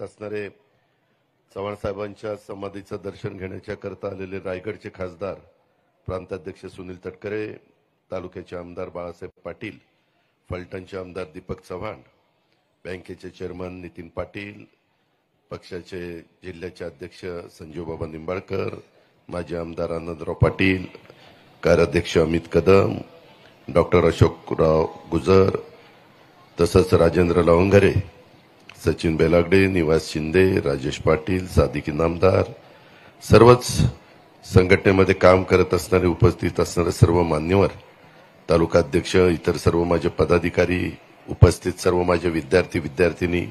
असणारे चव्हाण साहेबांच्या समाधीचं दर्शन घेण्याच्या करता आलेले रायगडचे खासदार प्रांताध्यक्ष सुनील तटकरे, तालुक्याचे आमदार बाळासाहेब पाटील, फलटणचे आमदार दीपक चव्हाण, बँकेचे चेअरमन नितीन पाटील, पक्षाचे जिल्ह्याचे अध्यक्ष संजीवबाबा निंबाळकर, माजी आमदार आनंदराव पाटील, कार्याध्यक्ष अमित कदम, डॉक्टर अशोकराव गुजर, तसंच राजेंद्र लवंगरे, सचिन बेलागडे, निवास शिंदे, राजेश पाटील, सादिक इनामदार, सर्वच संघटनेमध्ये काम करत असणारे, उपस्थित असणारे सर्व मान्यवर, तालुका अध्यक्ष, इतर सर्व माझे पदाधिकारी, उपस्थित सर्व माझे विद्यार्थी विद्यार्थिनी,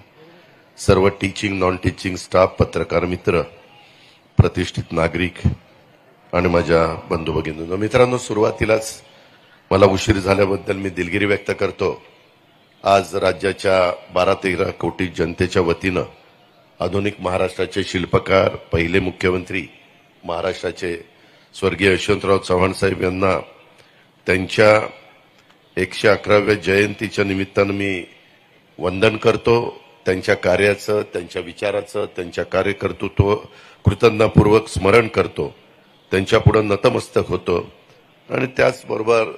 सर्व टीचिंग नॉन टीचिंग स्टाफ, पत्रकार मित्र, प्रतिष्ठित नागरिक आणि माझ्या बंधू भगिनींनो, मित्रांनो, सुरुवातीलाच मला उशीर झाल्याबद्दल मी दिलगिरी व्यक्त करतो. आज राज्याच्या 12-13 कोटी जनतेच्या वतीनं आधुनिक महाराष्ट्राचे शिल्पकार, पहिले मुख्यमंत्री महाराष्ट्राचे स्वर्गीय यशवंतराव चव्हाण साहेब यांना त्यांच्या 111व्या जयंतीच्या निमित्तानं मी वंदन करतो. त्यांच्या कार्याचं, त्यांच्या विचाराचं, त्यांच्या कार्यकर्तृत्व कृतज्ञतापूर्वक स्मरण करतो. त्यांच्यापुढे नतमस्तक होतो आणि त्याचबरोबर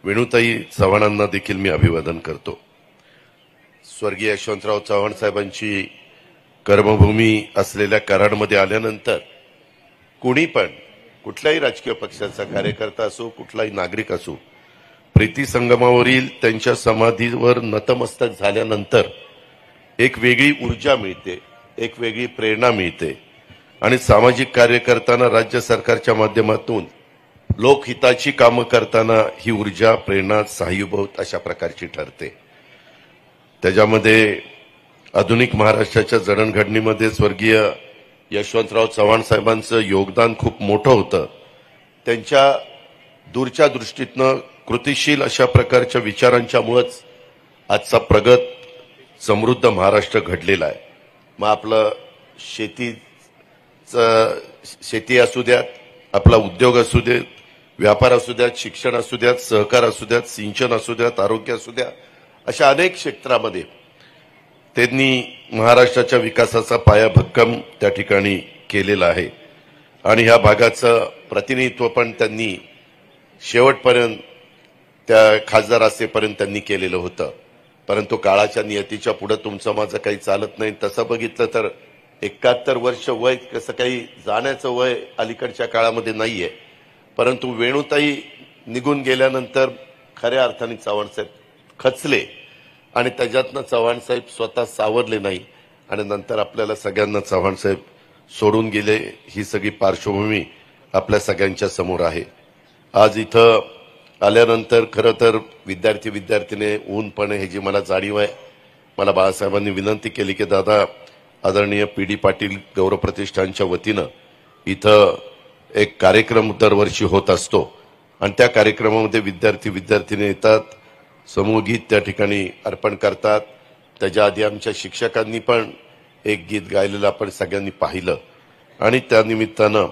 वेणुताई चव्हाणांना देखील मी अभिवादन करतो. स्वर्गीय यशवंतराव चव्हाण साहेबांची कर्मभूमी असलेल्या कराडमध्ये आल्यानंतर कुणी पण, कुठल्याही राजकीय पक्षाचा कार्यकर्ता असो, कुठलाही नागरिक असो, प्रीती संगमावरील त्यांच्या समाधीवर नतमस्तक झाल्यानंतर एक वेगळी ऊर्जा मिळते, एक वेगळी प्रेरणा मिळते आणि सामाजिक कार्य करताना, राज्य सरकारच्या माध्यमातून लोकहिताची कामं करताना ही ऊर्जा, प्रेरणा साह्यभूत अशा प्रकारची ठरते. त्याच्यामध्ये आधुनिक महाराष्ट्राच्या जडणघडणीमध्ये स्वर्गीय यशवंतराव चव्हाण साहेबांचं योगदान खूप मोठं होतं. त्यांच्या दूरच्या दृष्टीतनं कृतिशील अशा प्रकारच्या विचारांच्यामुळेच आजचा प्रगत समृद्ध महाराष्ट्र घडलेला आहे. मग आपलं शेती असू द्यात, आपला उद्योग असू देत, व्यापार असू द्यात, शिक्षण असू द्यात, सहकार असू द्यात, सिंचन असू द्यात, आरोग्य असू द्या, अशा अनेक क्षेत्रामध्ये त्यांनी महाराष्ट्राच्या विकासाचा पाया भक्कम त्या ठिकाणी केलेला आहे आणि ह्या भागाचं प्रतिनिधित्व पण त्यांनी शेवटपर्यंत, त्या खासदार असेपर्यंत त्यांनी केलेलं होतं. परंतु काळाच्या नियतीच्या पुढे तुमचं माझं काही चालत नाही. तसं बघितलं तर 71 वर्ष वय कसं काही जाण्याचं वय अलीकडच्या काळामध्ये नाहीये. परंतु वेणुताई निघून गेल्यानंतर खऱ्या अर्थाने चव्हाणसाहेब खचले आणि त्याच्यातनं चव्हाणसाहेब स्वतः सावरले नाही आणि नंतर आपल्याला सगळ्यांना चव्हाणसाहेब सोडून गेले. ही सगळी पार्श्वभूमी आपल्या सगळ्यांच्या समोर आहे. आज इथं आल्यानंतर खरं तर विद्यार्थी विद्यार्थिनी ऊनपणे ह्याची मला जाणीव आहे. मला बाळासाहेबांनी विनंती केली की दादा, आदरणीय पी.डी. पाटील गौरव प्रतिष्ठानच्या वतीनं इथं एक कार्यक्रम दरवर्षी होत असतो आणि त्या कार्यक्रमामध्ये विद्यार्थी विद्यार्थिनी येतात, समूहगीत त्या ठिकाणी अर्पण करतात. त्याच्या आधी आमच्या शिक्षकांनी पण एक गीत गायलेलं आपण सगळ्यांनी पाहिलं आणि त्या निमित्तानं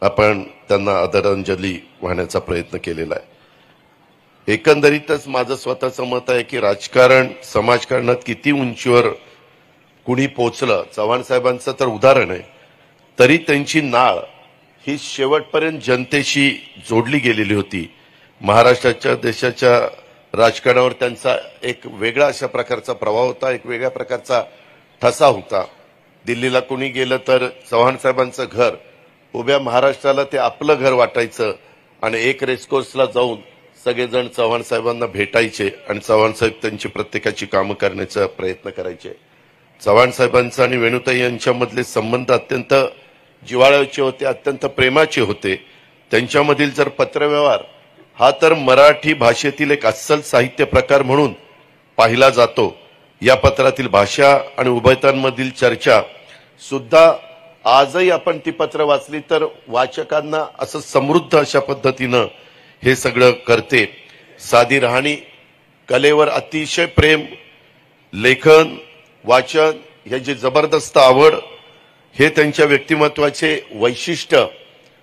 आपण त्यांना आदरांजली वाहण्याचा प्रयत्न केलेला आहे. एकंदरीतच माझं स्वतःचं मत आहे की राजकारण, समाजकारणात किती उंचीवर कुणी पोचलं, चव्हाण साहेबांचं तर उदाहरण आहे, तरी त्यांची नाळ ही शेवटपर्यंत जनतेशी जोडली गेलेली होती. महाराष्ट्राच्या, देशाच्या राजकारणावर त्यांचा एक वेगळा अशा प्रकारचा प्रभाव होता, एक वेगळ्या प्रकारचा ठसा होता. दिल्लीला कुणी गेलं तर चव्हाण साहेबांचं घर उभ्या महाराष्ट्राला ते आपलं घर वाटायचं आणि एक रेसकोर्सला जाऊन सगळेजण चव्हाण साहेबांना भेटायचे आणि चव्हाण साहेब त्यांची प्रत्येकाची कामं करण्याचा प्रयत्न करायचे. चव्हाण साहेबांचा आणि वेणुताई यांच्यामधले संबंध अत्यंत जिव्हाळ्याचे होते, अत्यंत प्रेमाचे होते. त्यांच्यामधील जर पत्रव्यवहार हा तर मराठी भाषेतील एक अस्सल साहित्य प्रकार म्हणून पाहिला जातो. या पत्रातील भाषा आणि उभयतांमधील चर्चा सुद्धा आजही आपण ती पत्र वाचली तर वाचकांना असं समृद्ध अशा पद्धतीनं हे सगळं करते. साधी राहणी, कलेवर अतिशय प्रेम, लेखन, वाचन ह्याची जबरदस्त आवड, हे त्यांच्या व्यक्तिमत्वाचे वैशिष्ट्य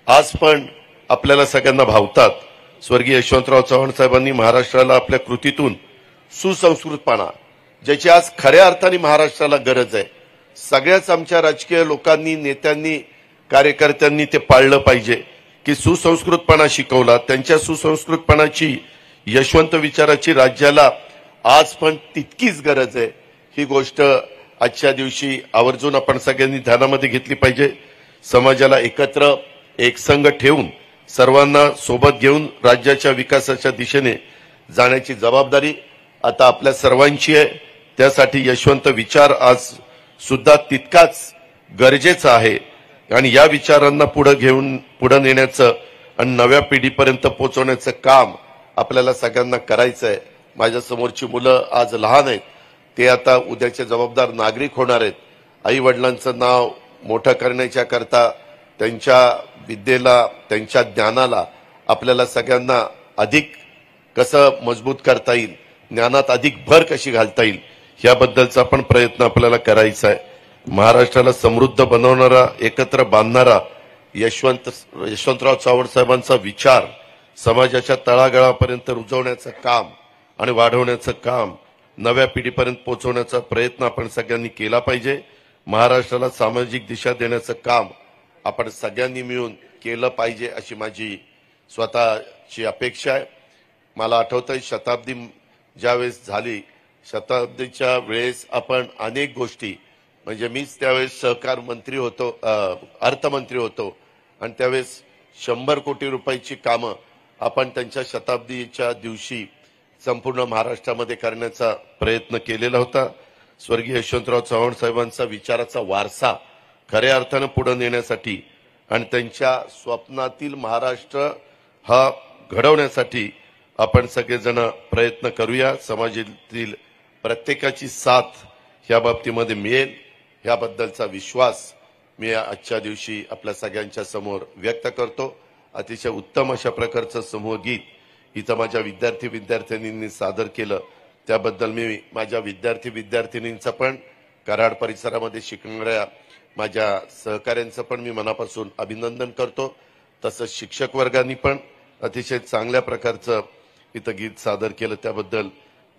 आज पण आपल्याला सगळ्यांना भावतात. स्वर्गीय यशवंतराव चव्हाण साहेबांनी महाराष्ट्राला आपल्या कृतीतून सुसंस्कृतपणा, ज्याची आज खऱ्या अर्थाने महाराष्ट्राला गरज आहे, सगळ्याच आमच्या राजकीय लोकांनी, नेत्यांनी, कार्यकर्त्यांनी ते पाळलं पाहिजे की सुसंस्कृतपणा शिकवला. त्यांच्या सुसंस्कृतपणाची, यशवंत विचाराची राज्याला आज पण तितकीच गरज आहे. ही गोष्ट आजच्या दिवशी आवर्जून आपण सगळ्यांनी ध्यानामध्ये घेतली पाहिजे. समाजाला एकत्र एकसंघ ठेवून सर्वांना सोबत घेऊन राज्याच्या विकासाच्या दिशेने जाण्याची जबाबदारी आता आपल्या सर्वांची आहे. त्यासाठी यशवंत विचार आज सुद्धा तितकाच गरजेचा आहे आणि या विचारांना पुढे नेण्याचं आणि नव्या पिढीपर्यंत पोहोचवण्याचं काम आपल्याला सगळ्यांना करायचं आहे. माझ्या समोरची मुलं आज लहान आहेत, ते आता उद्याचे जबाबदार नागरिक होणार आहेत. आई वडिलांचं नाव मोठं करण्याच्या करता त्यांच्या विद्येला, त्यांच्या ज्ञानाला आपल्याला सगळ्यांना अधिक कसं मजबूत करता येईल, ज्ञानात अधिक भर कशी घालता येईल, याबद्दलचा पण प्रयत्न आपल्याला करायचा आहे. महाराष्ट्राला समृद्ध बनवणारा, एकत्र बांधणारा यशवंतराव चव्हाण साहेबांचा विचार समाजाच्या तळागाळापर्यंत रुजवण्याचं काम आणि वाढवण्याचं काम, नव्या पिढीपर्यंत पोहोचवण्याचा प्रयत्न आपण सगळ्यांनी केला पाहिजे. महाराष्ट्राला सामाजिक दिशा देण्याचं काम आपण सगळ्यांनी मिळून केलं पाहिजे अशी माझी स्वतःची अपेक्षा आहे. मला आठवतंय शताब्दी ज्यावेळेस झाली, शताब्दीच्या वेळेस आपण अनेक गोष्टी, म्हणजे मीच त्यावेळेस सहकार मंत्री होतो, अर्थमंत्री होतो आणि त्यावेळेस 100 कोटी रुपयाची कामं आपण त्यांच्या शताब्दीच्या दिवशी संपूर्ण महाराष्ट्रामध्ये करण्याचा प्रयत्न केलेला होता. स्वर्गीय यशवंतराव चव्हाण साहेबांचा विचाराचा वारसा खऱ्या अर्थानं पुढे नेण्यासाठी आणि त्यांच्या स्वप्नातील महाराष्ट्र हा घडवण्यासाठी आपण सगळेजण प्रयत्न करूया. समाजातील प्रत्येकाची साथ या बाबतीमध्ये मिळेल याबद्दलचा विश्वास मी आजच्या दिवशी आपल्या सगळ्यांच्या समोर व्यक्त करतो. अतिशय उत्तम अशा प्रकारचं समूह गीत इथं माझ्या विद्यार्थ्यांनी सादर केलं, त्याबद्दल मी माझ्या विद्यार्थींचा पण, कराड परिसरामध्ये शिकणाऱ्या माझ्या सहकाऱ्यांचं पण मी मनापासून अभिनंदन करतो. तसंच शिक्षक वर्गांनी पण अतिशय चांगल्या प्रकारचं इथं गीत सादर केलं, त्याबद्दल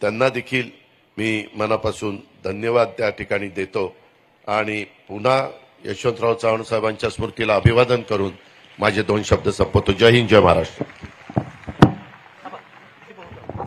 त्यांना देखील मी मनापासून धन्यवाद त्या ठिकाणी देतो आणि पुन्हा यशवंतराव चव्हाण साहेबांच्या स्मृतीला अभिवादन करून माझे 2 शब्द संपवतो. जय हिंद, जय महाराष्ट्र.